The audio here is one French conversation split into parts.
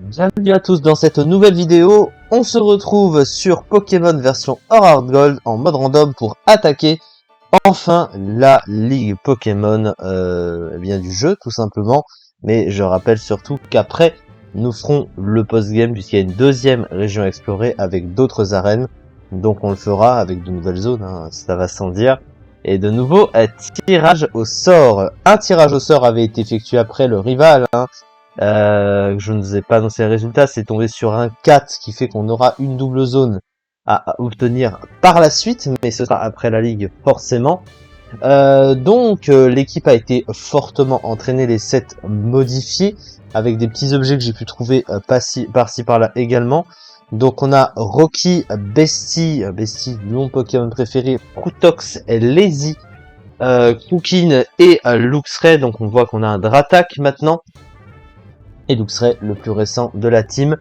Bienvenue à tous dans cette nouvelle vidéo. On se retrouve sur Pokémon version Heart Gold en mode random pour attaquer enfin la ligue Pokémon du jeu tout simplement. Mais je rappelle surtout qu'après nous ferons le post-game puisqu'il y a une deuxième région à explorer avec d'autres arènes. Donc on le fera avec de nouvelles zones, hein, ça va sans dire. Et de nouveau, tirage au sort. Un tirage au sort avait été effectué après le rival, hein. Je ne vous ai pas annoncé les résultats, c'est tombé sur un 4, ce qui fait qu'on aura une double zone à obtenir par la suite, mais ce sera après la ligue forcément. L'équipe a été fortement entraînée, les sets modifiés, avec des petits objets que j'ai pu trouver par-ci par-là également. Donc on a Rocky, Bestie, mon Pokémon préféré, Krutox, Lazy, Cookin et Luxray. Donc on voit qu'on a un Dratak maintenant. Et Luxray, le plus récent de la team.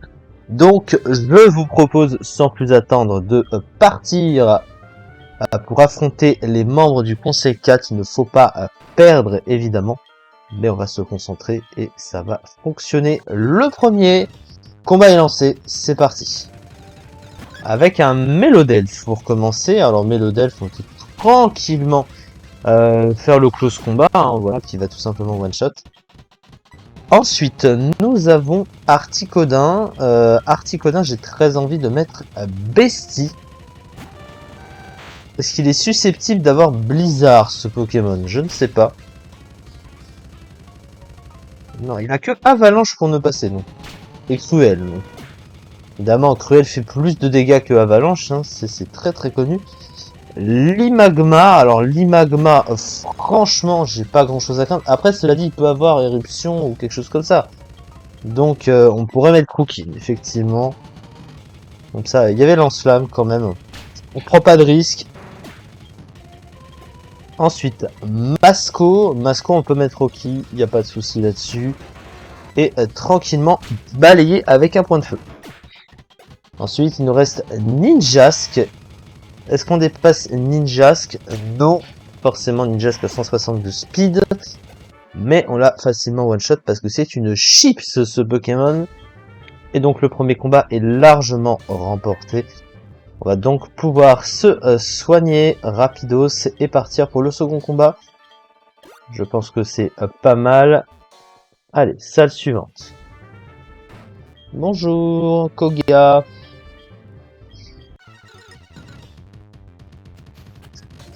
Donc je vous propose sans plus attendre de partir pour affronter les membres du Conseil 4. Il ne faut pas perdre évidemment, mais on va se concentrer et ça va fonctionner. Le premier combat est lancé, c'est parti. Avec un Melodelph pour commencer. Alors Melodelph, on peut tranquillement faire le close combat, hein, voilà, qui va tout simplement one shot. Ensuite, nous avons Articodin. Articodin, j'ai très envie de mettre Bestie. Est-ce qu'il est susceptible d'avoir Blizzard, ce Pokémon? Je ne sais pas. Non, il a que Avalanche pour ne passer, non. Et Cruel, non. Évidemment, Cruel fait plus de dégâts que Avalanche, hein, c'est très très connu. Limagma, alors Limagma, franchement, j'ai pas grand chose à craindre. Après, cela dit, il peut avoir éruption ou quelque chose comme ça. Donc, on pourrait mettre Cookin, effectivement. Comme ça, il y avait lance-flamme quand même. On prend pas de risque. Ensuite, Masco. Masco, on peut mettre Rocky, il n'y a pas de souci là-dessus. Et tranquillement, balayer avec un point de feu. Ensuite, il nous reste Ninjask. Est-ce qu'on dépasse Ninjask? Non, forcément Ninjask a 160 de speed, mais on l'a facilement one shot parce que c'est une chips ce Pokémon. Et donc le premier combat est largement remporté. On va donc pouvoir se soigner rapidos et partir pour le second combat. Je pense que c'est pas mal. Allez, salle suivante. Bonjour Koga.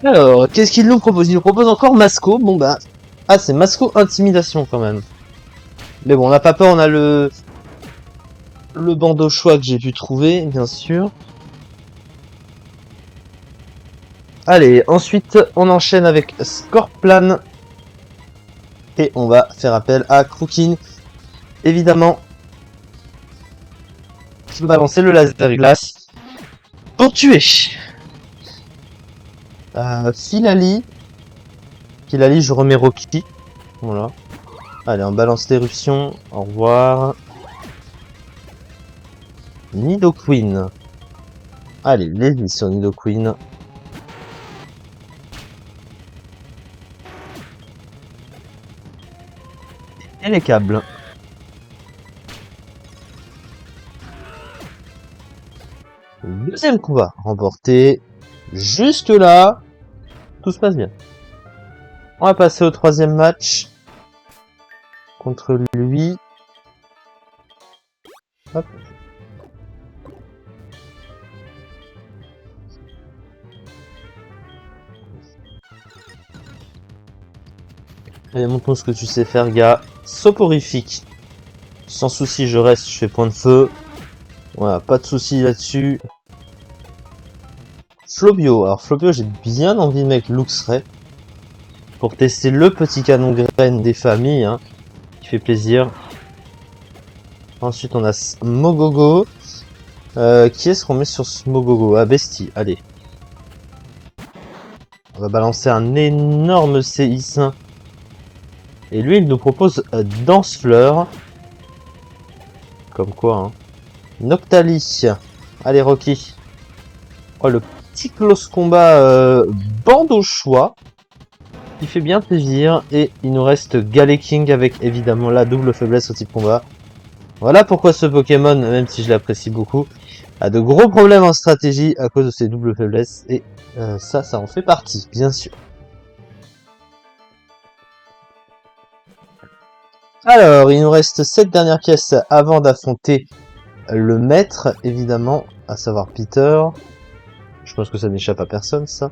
Alors, qu'est-ce qu'il nous propose? Il nous propose encore Masco. Bon bah... Ah, c'est Masco Intimidation quand même. Mais bon, on n'a pas peur, on a le bandeau choix que j'ai pu trouver, bien sûr. Allez, ensuite, on enchaîne avec Scorplan. Et on va faire appel à Cookin. Évidemment. Je vais balancer le laser glace. Pour tuer. Filali, je remets Rocky. Voilà. Allez, on balance l'éruption. Au revoir. Nidoqueen. Allez, les sur Nidoqueen. Et les câbles. Deuxième combat remporté. Jusque là, tout se passe bien. On va passer au troisième match contre lui. Hop. Allez, montre-nous ce que tu sais faire, gars. Soporifique. Sans souci, je reste, je fais point de feu. Voilà, pas de souci là-dessus. Flobio. Alors Flobio, j'ai bien envie de mettre Luxray pour tester le petit canon graine des familles, hein, qui fait plaisir. Ensuite, on a Smogogo. Qui est-ce qu'on met sur Smogogo? Ah, Bestie, allez. On va balancer un énorme séisme. Et lui, il nous propose Dansefleur. Comme quoi, hein. Noctali. Allez, Rocky. Oh, le petit close combat bande au choix. Il fait bien plaisir. Et il nous reste Galeking avec évidemment la double faiblesse au type combat. Voilà pourquoi ce Pokémon, même si je l'apprécie beaucoup, a de gros problèmes en stratégie à cause de ses doubles faiblesses. Et ça en fait partie, bien sûr. Alors, il nous reste 7 dernières pièces avant d'affronter le maître, évidemment, à savoir Peter. Je pense que ça n'échappe à personne, ça.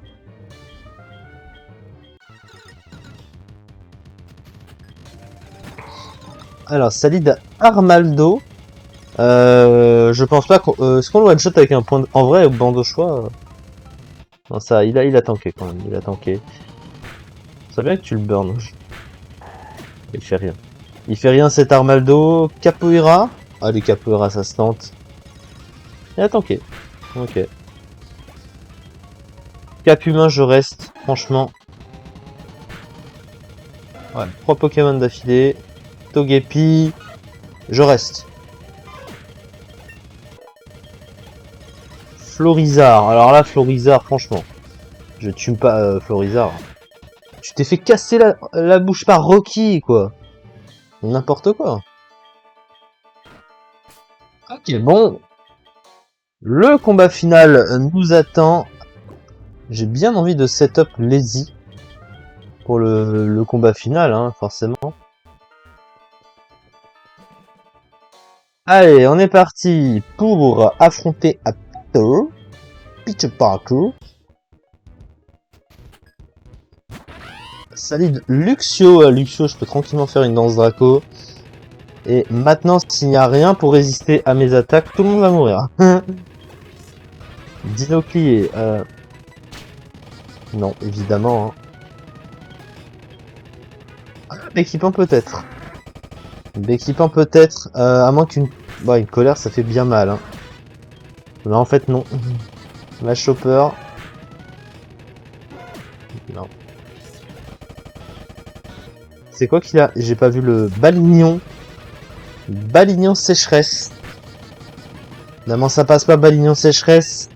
Alors, Salid Armaldo. Je pense pas qu'on... Est-ce qu'on le one-shot avec un point de... En vrai, au bandeau choix... Non, ça, il a tanké quand même, il a tanké. C'est bien que tu le burn. Il fait rien. Il fait rien cet Armaldo. Capoeira. Allez, Capoeira, ça se tente. Il a tanké. Ok. Cap humain, je reste. Franchement. Ouais, 3 Pokémon d'affilée. Togepi. Je reste. Florizard. Alors là, Florizard, franchement. Je tue pas Florizard. Tu t'es fait casser la bouche par Rocky, quoi. N'importe quoi. Ok, bon. Le combat final nous attend. J'ai bien envie de setup Lazy pour le combat final, hein, forcément. Allez, on est parti pour affronter à Peter Parker. Salut Luxio. Luxio, je peux tranquillement faire une danse Draco. Et maintenant, s'il n'y a rien pour résister à mes attaques, tout le monde va mourir. Dinoclier. Non, évidemment. Hein. Béquipant peut-être. Béquipant peut-être. À moins qu'une... Bon, une colère, ça fait bien mal. Hein. Là, en fait, non. La Chopper. Non. C'est quoi qu'il a? J'ai pas vu le Balignon. Balignon sécheresse. Non, ça passe pas, Balignon sécheresse.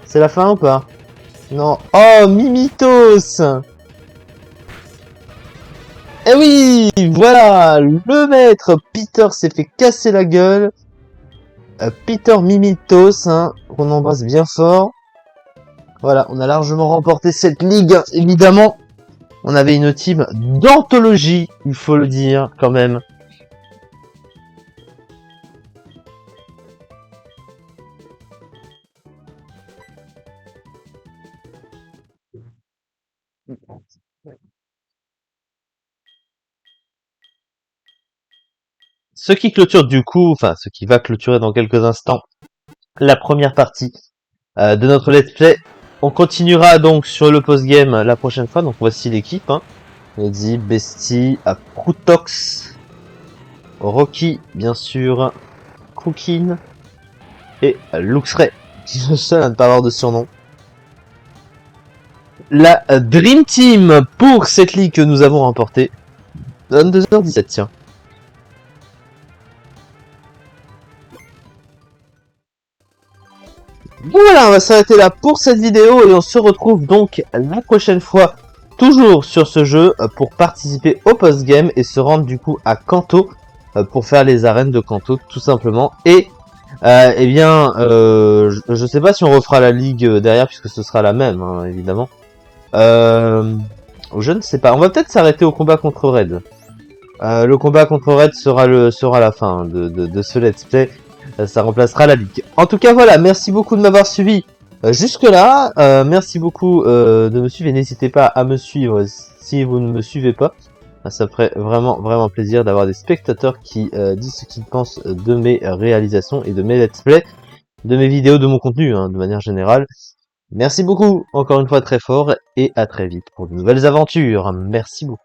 C'est la fin ou pas? Non. Oh, Mimitos! Eh oui! Voilà! Le maître Peter s'est fait casser la gueule. Peter Mimitos, hein, qu'on embrasse bien fort. Voilà, on a largement remporté cette ligue, évidemment. On avait une team d'anthologie, il faut le dire, quand même. Ce qui clôture du coup, enfin, ce qui va clôturer dans quelques instants, la première partie de notre let's play. On continuera donc sur le post-game la prochaine fois, donc voici l'équipe. Hein. Lady, Bestie, Prutox, Rocky, bien sûr, Crookin et Luxray, qui est le seul à ne pas avoir de surnom. La Dream Team pour cette ligue que nous avons remportée. 22h17, tiens. Bon voilà, on va s'arrêter là pour cette vidéo et on se retrouve donc la prochaine fois, toujours sur ce jeu, pour participer au post-game et se rendre du coup à Kanto pour faire les arènes de Kanto tout simplement. Et eh bien, je sais pas si on refera la ligue derrière puisque ce sera la même, hein, évidemment. Je ne sais pas, on va peut-être s'arrêter au combat contre Red. Le combat contre Red sera la fin de ce let's play. Ça remplacera la ligue. En tout cas, voilà, merci beaucoup de m'avoir suivi jusque-là. Merci beaucoup de me suivre et n'hésitez pas à me suivre si vous ne me suivez pas. Ça ferait vraiment plaisir d'avoir des spectateurs qui disent ce qu'ils pensent de mes réalisations et de mes let's play, de mes vidéos, de mon contenu, hein, de manière générale. Merci beaucoup, encore une fois très fort, et à très vite pour de nouvelles aventures. Merci beaucoup.